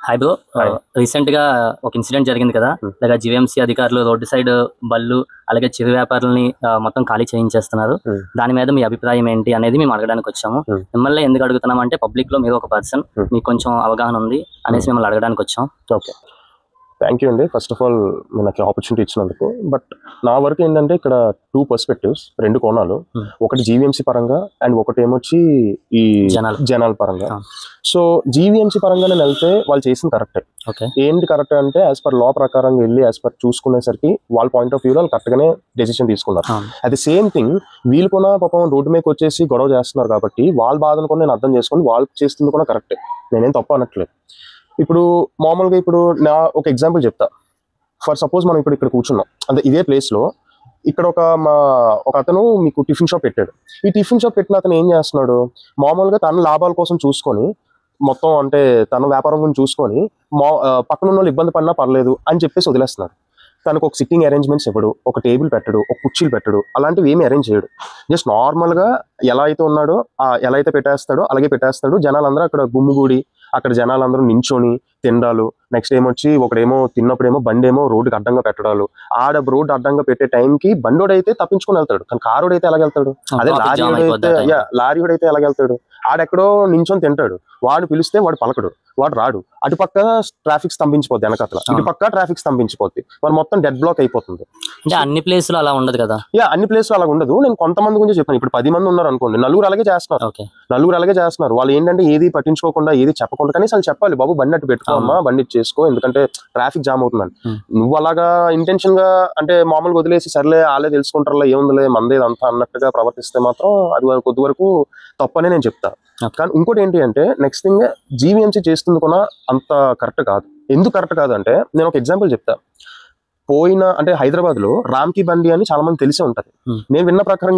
Hi bro, recent గా ఒక incident జరిగింది కదా. అలాగే జీవీఎంసీ అధికారులు రోడ్డు సైడ్ బళ్ళు అలాగే చిరు వ్యాపారులని మొత్తం ఖాళీ చేయించేస్తున్నారు. దాని మీద మీ అభిప్రాయం ఏంటి అనేది మేము అడగడానికి వచ్చాము. మిమ్మల్ని ఎందుకు అడుగుతున్నాం అంటే పబ్లిక్ లో మీరు ఒక పర్సన్, మీకు కొంచెం అవగాహన ఉంది అనేసి మిమ్మల్ని అడగడానికి వచ్చాం. ఓకే, థ్యాంక్ యూ అండి. ఫస్ట్ ఆఫ్ ఆల్ మీరు నాకు ఆపర్చునిటీ ఇచ్చినందుకు. బట్ నా వరకు ఏంటంటే ఇక్కడ 2 పర్స్పెక్టివ్స్, 2 కోణాలు. ఒకటి జీవీఎంసీ పరంగా అండ్ ఒకటి ఏమొచ్చి ఈ జనాల పరంగా. సో జీవీఎంసీ పరంగా నేను వెళ్తే వాళ్ళు చేసింది కరెక్టే. ఏంటి కరెక్ట్ అంటే యాజ్ పర్ లా ప్రకారం వెళ్ళి యాజ్ పర్ చూసుకునేసరికి వాళ్ళ పాయింట్ ఆఫ్ వ్యూలో వాళ్ళు కరెక్ట్ గానే డెసిషన్ తీసుకున్నారు. అట్ ది సేమ్ థింగ్ వీళ్ళు కూడా పాపం రోడ్డు మీదకి వచ్చేసి గొడవ చేస్తున్నారు కాబట్టి వాళ్ళ బాధను కూడా నేను అర్థం చేసుకుని వాళ్ళు చేస్తుంది కూడా కరెక్టే, నేనేం తప్పు అనట్లేదు. ఇప్పుడు మామూలుగా ఇప్పుడు నా ఒక ఎగ్జాంపుల్ చెప్తా. ఫర్ సపోజ్ మనం ఇప్పుడు ఇక్కడ కూర్చున్నాం అంటే ఇదే ప్లేస్లో ఇక్కడ ఒక అతను మీకు టిఫిన్ షాప్ పెట్టాడు. ఈ టిఫిన్ షాప్ పెట్టిన అతను ఏం చేస్తున్నాడు, మామూలుగా తన లాభాల కోసం చూసుకొని మొత్తం అంటే తన వ్యాపారం గురించి చూసుకొని పక్కన ఉన్న వాళ్ళు ఇబ్బంది పడినా పర్లేదు అని చెప్పేసి వదిలేస్తున్నాడు. తనకు ఒక సిట్టింగ్ అరేంజ్మెంట్స్ ఇవ్వడు, ఒక టేబుల్ పెట్టడు, ఒక కుర్చీలు పెట్టడు, అలాంటివి ఏమి అరేంజ్ చేయడు. జస్ట్ నార్మల్గా ఎలా అయితే ఉన్నాడో ఎలా అయితే పెట్టేస్తాడో అలాగే పెట్టేస్తాడు. జనాలందరూ అక్కడ గుమ్ముగూడి అక్కడ జనాలందరూ నించొని తినడాలు, నెక్స్ట్ ఏమొచ్చి ఒకడేమో తిన్నప్పుడేమో బండి ఏమో రోడ్డుకి అడ్డంగా పెట్టడాలు. ఆడ రోడ్డు అడ్డంగా పెట్టే టైంకి బండోడైతే తప్పించుకుని వెళ్తాడు, కానీ కారోడైతే ఎలాగెళ్తాడు? అదే లారీడైతే ఎలాగెళ్తాడు? ఆడెక్కడో నించొని తింటాడు, వాడు పిలిస్తే వాడు పలకడు, వాడు రాడు. అటుపక్క ట్రాఫిక్ స్తంభించిపోద్ది, వెనకట్ల ఇటుపక్క ట్రాఫిక్ స్తంభించిపోద్ది, మరి మొత్తం డెడ్ బ్లాక్ అయిపోతుంది. అన్ని ప్లేస్ లో అలా ఉండదు కదా. అన్ని ప్లేస్ లో అలా ఉండదు. నేను కొంతమంది గురించి చెప్పాను. ఇప్పుడు 10 మంది ఉన్నారు అనుకోండి, నలుగురు అలాగే చేస్తున్నారు. వాళ్ళు ఏంటంటే ఏది పట్టించుకోకుండా ఏది చెప్పకుండా, కానీ అసలు చెప్పాలి, బాబు బండి అట్టు పెట్టుకోమ్మా, బండి చేసుకో, ఎందుకంటే ట్రాఫిక్ జామ్ అవుతుందని. నువ్వు అలాగా ఇంటెన్షన్ గా అంటే మామూలుగా వదిలేసి సర్లే వాళ్ళే తెలుసుకుంటారులే ఏముందిలే మందేది అంతా అన్నట్టుగా ప్రవర్తిస్తే మాత్రం అది కొద్ది వరకు తప్పనే నేను చెప్తా. కానీ ఇంకోటి ఏంటి అంటే నెక్స్ట్ థింగ్ జీవీఎంసీ చేస్తుంది కూడా అంత కరెక్ట్ కాదు. ఎందుకు కరెక్ట్ కాదు అంటే నేను ఒక ఎగ్జాంపుల్ చెప్తా. అంటే హైదరాబాద్ లో రామ్కి బండి అని చాలా మంది తెలిసే ఉంటది. నేను విన్న ప్రకారం